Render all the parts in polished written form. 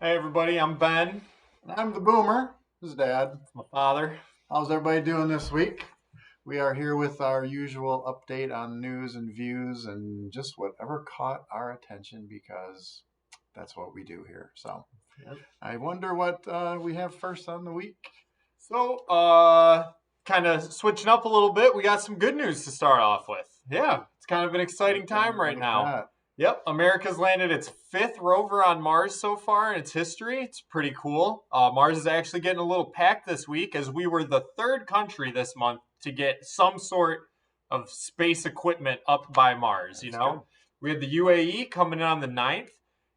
Hey everybody, I'm Ben. I'm the boomer. This is Dad. My father. How's everybody doing this week? We are here with our usual update on news and views and just whatever caught our attention because that's what we do here. So Yep. I wonder what we have first on the week. So, kind of switching up a little bit, we got some good news to start off with. Yeah, it's kind of an exciting time right Like now. that. Yep, America's landed its fifth rover on Mars so far in its history. It's pretty cool. Mars is actually getting a little packed this week as we were the third country this month to get some sort of space equipment up by Mars. That's good. We had the UAE coming in on the 9th,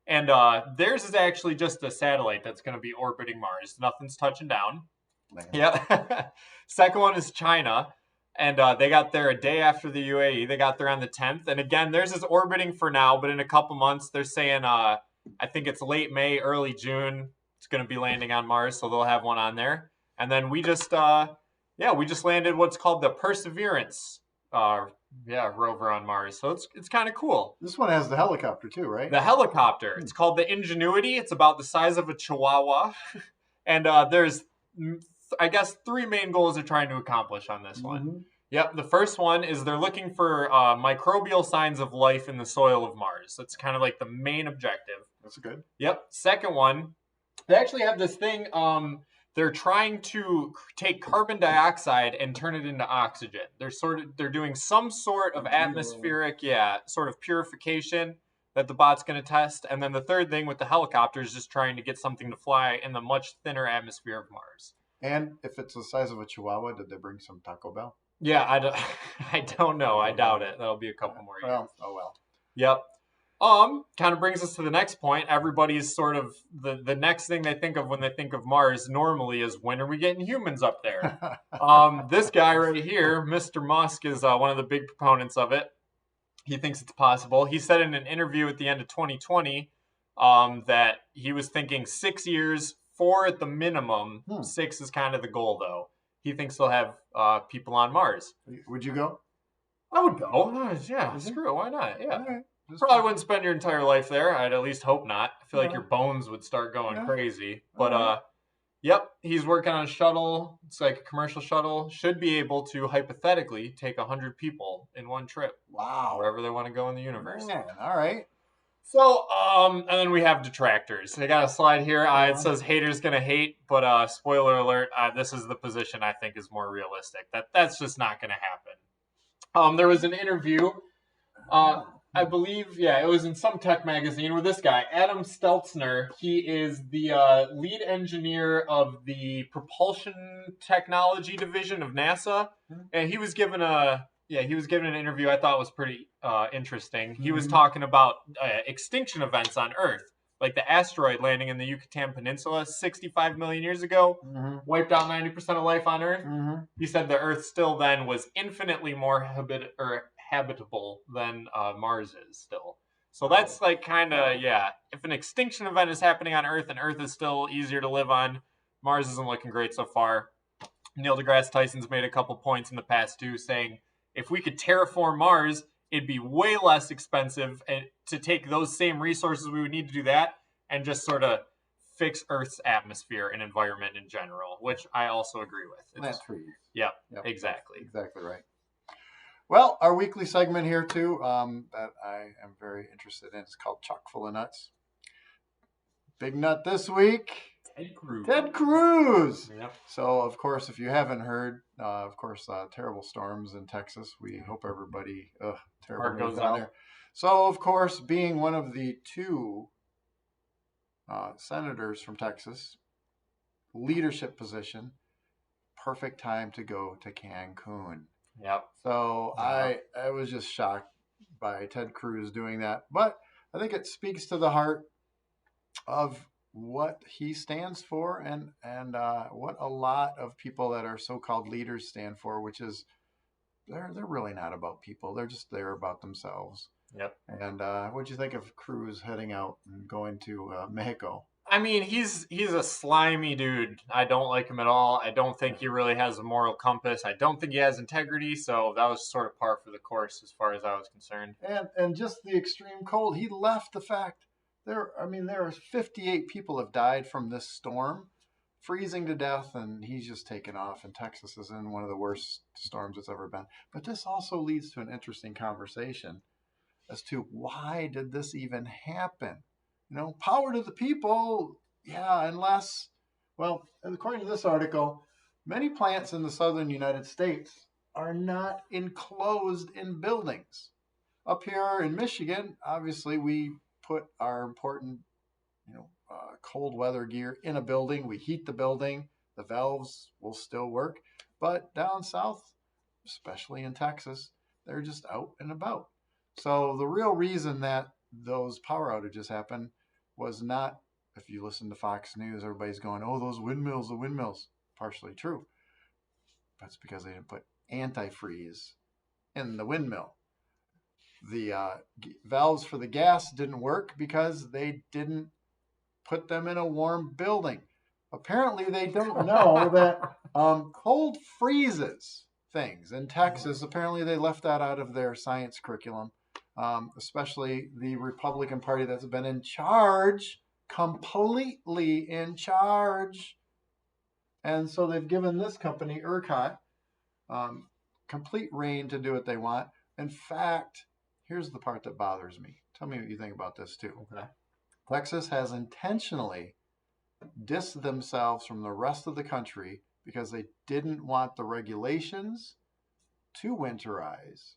and theirs is actually just a satellite that's going to be orbiting Mars. Nothing's touching down. Man. Yeah. Second one is China. And they got there a day after the UAE. They got there on the 10th. And again, theirs is orbiting for now, but in a couple months, they're saying, I think it's late May, early June. It's going to be landing on Mars, so they'll have one on there. And then we just landed what's called the Perseverance, rover on Mars. So it's kind of cool. This one has the helicopter too, right? The helicopter. It's called the Ingenuity. It's about the size of a chihuahua. And there's, I guess, three main goals they're trying to accomplish on this one. Mm-hmm. Yep, the first one is they're looking for microbial signs of life in the soil of Mars. That's kind of like the main objective. That's good. Yep. Second one, they actually have this thing. They're trying to take carbon dioxide and turn it into oxygen. They're doing some sort of atmospheric, sort of purification that the bot's going to test. And then the third thing with the helicopter is just trying to get something to fly in the much thinner atmosphere of Mars. And if it's the size of a chihuahua, did they bring some Taco Bell? Yeah, I don't know. I doubt it. That'll be a couple more years. Well, oh well. Yep. Kind of brings us to the next point. Everybody's sort of the next thing they think of when they think of Mars normally is when are we getting humans up there? This guy right here, Mr. Musk, is one of the big proponents of it. He thinks it's possible. He said in an interview at the end of 2020 that he was thinking 6 years, 4 at the minimum. 6 is kind of the goal, though. He thinks they'll have people on Mars. Would you go? I would go. Yeah, screw it. Why not? Yeah. All right. Probably wouldn't spend your entire life there. I'd at least hope not. I feel like your bones would start going crazy. But yep, he's working on a shuttle. It's like a commercial shuttle. Should be able to hypothetically take 100 people in one trip. Wow. Wherever they want to go in the universe. Man, all right. So, and then we have detractors. They got a slide here. It says haters gonna hate, but spoiler alert, this is the position I think is more realistic. That's just not gonna happen. There was an interview. I believe, it was in some tech magazine with this guy, Adam Steltzner. He is the lead engineer of the propulsion technology division of NASA, and he was given an interview I thought was pretty interesting. He was talking about extinction events on Earth, like the asteroid landing in the Yucatan Peninsula 65 million years ago, wiped out 90% of life on Earth. He said the Earth still then was infinitely more habitable than Mars is still. So that's like kind of, if an extinction event is happening on Earth and Earth is still easier to live on, Mars isn't looking great so far. Neil deGrasse Tyson's made a couple points in the past too, saying if we could terraform Mars, it'd be way less expensive to take those same resources we would need to do that and just sort of fix Earth's atmosphere and environment in general, which I also agree with. Plant trees. Yep, exactly. Exactly right. Well, our weekly segment here too that I am very interested in is called Chock Full of Nuts. Big nut this week. Ted Cruz. Yep. So, of course, if you haven't heard, terrible storms in Texas. We hope everybody, terrible goes down out there. So, of course, being one of the two senators from Texas, leadership position, perfect time to go to Cancun. Yep. So I was just shocked by Ted Cruz doing that, but I think it speaks to the heart of what he stands for and what a lot of people that are so-called leaders stand for, which is they're really not about people. They're just there about themselves. Yep. And what'd you think of Cruz heading out and going to Mexico? I mean, he's a slimy dude. I don't like him at all. I don't think he really has a moral compass. I don't think he has integrity. So that was sort of par for the course as far as I was concerned. And just the extreme cold. He left the fact there are 58 people have died from this storm, freezing to death, and he's just taken off. And Texas is in one of the worst storms it's ever been. But this also leads to an interesting conversation as to why did this even happen? Power to the people, yeah, unless, well, according to this article, many plants in the southern United States are not enclosed in buildings. Up here in Michigan, obviously, we put our important, cold weather gear in a building. We heat the building. The valves will still work. But down south, especially in Texas, they're just out and about. So the real reason that those power outages happen was not, if you listen to Fox News, everybody's going, oh, those windmills, the windmills. Partially true. That's because they didn't put antifreeze in the windmill. The valves for the gas didn't work because they didn't put them in a warm building. Apparently, they don't know that cold freezes things. In Texas, apparently they left that out of their science curriculum, especially the Republican Party that's been in charge, completely in charge. And so they've given this company, ERCOT, complete reign to do what they want. In fact, here's the part that bothers me. Tell me what you think about this too. Okay. Texas has intentionally distanced themselves from the rest of the country because they didn't want the regulations to winterize.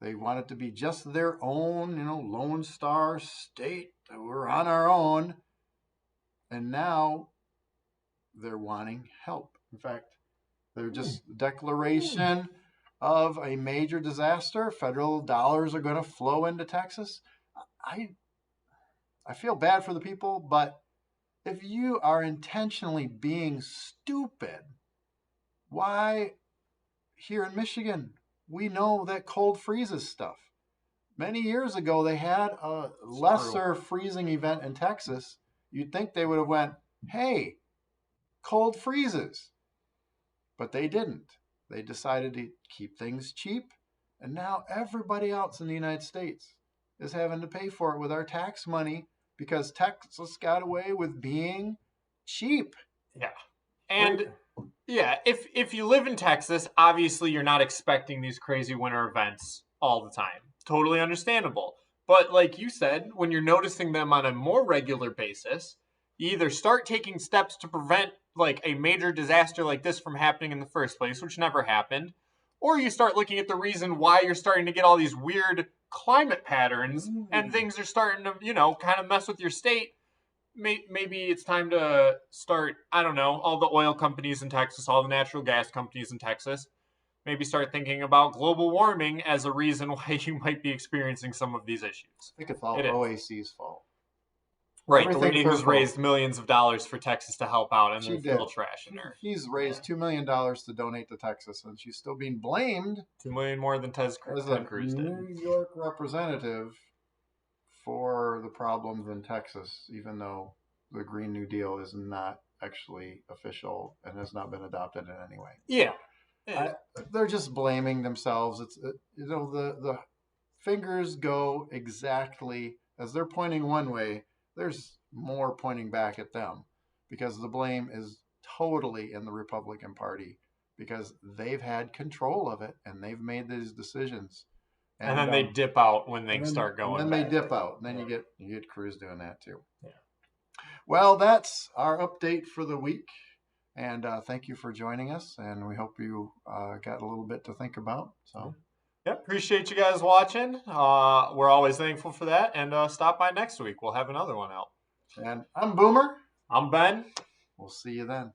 They want it to be just their own, Lone Star state. We're on our own. And now they're wanting help. In fact, they're just declaration of a major disaster. Federal dollars are going to flow into Texas. I feel bad for the people, but if you are intentionally being stupid, why here in Michigan, we know that cold freezes stuff. Many years ago, they had a lesser freezing event in Texas. You'd think they would have went, hey, cold freezes. But they didn't. They decided to keep things cheap. And now everybody else in the United States is having to pay for it with our tax money because Texas got away with being cheap. Yeah. And yeah, if you live in Texas, obviously you're not expecting these crazy winter events all the time. Totally understandable. But like you said, when you're noticing them on a more regular basis, you either start taking steps to prevent like a major disaster like this from happening in the first place, which never happened, or you start looking at the reason why you're starting to get all these weird climate patterns and things are starting to, kind of mess with your state. Maybe it's time to start, I don't know, all the oil companies in Texas, all the natural gas companies in Texas, maybe start thinking about global warming as a reason why you might be experiencing some of these issues. I think it's all OAC's fault. Right, the lady who's raised millions of dollars for Texas to help out, and she then full trash in her. She's raised $2 million to donate to Texas, and she's still being blamed. $2 million more than Ted Cruz did. New York representative for the problems in Texas, even though the Green New Deal is not actually official and has not been adopted in any way. Yeah. They're just blaming themselves. It's the fingers go exactly as they're pointing one way. There's more pointing back at them because the blame is totally in the Republican Party because they've had control of it and they've made these decisions. And then they dip out when things start going. And then they dip out, and then you get Cruz doing that too. Yeah. Well, that's our update for the week, and thank you for joining us. And we hope you got a little bit to think about. So. Yep, appreciate you guys watching. We're always thankful for that. And stop by next week. We'll have another one out. And I'm Boomer. I'm Ben. We'll see you then.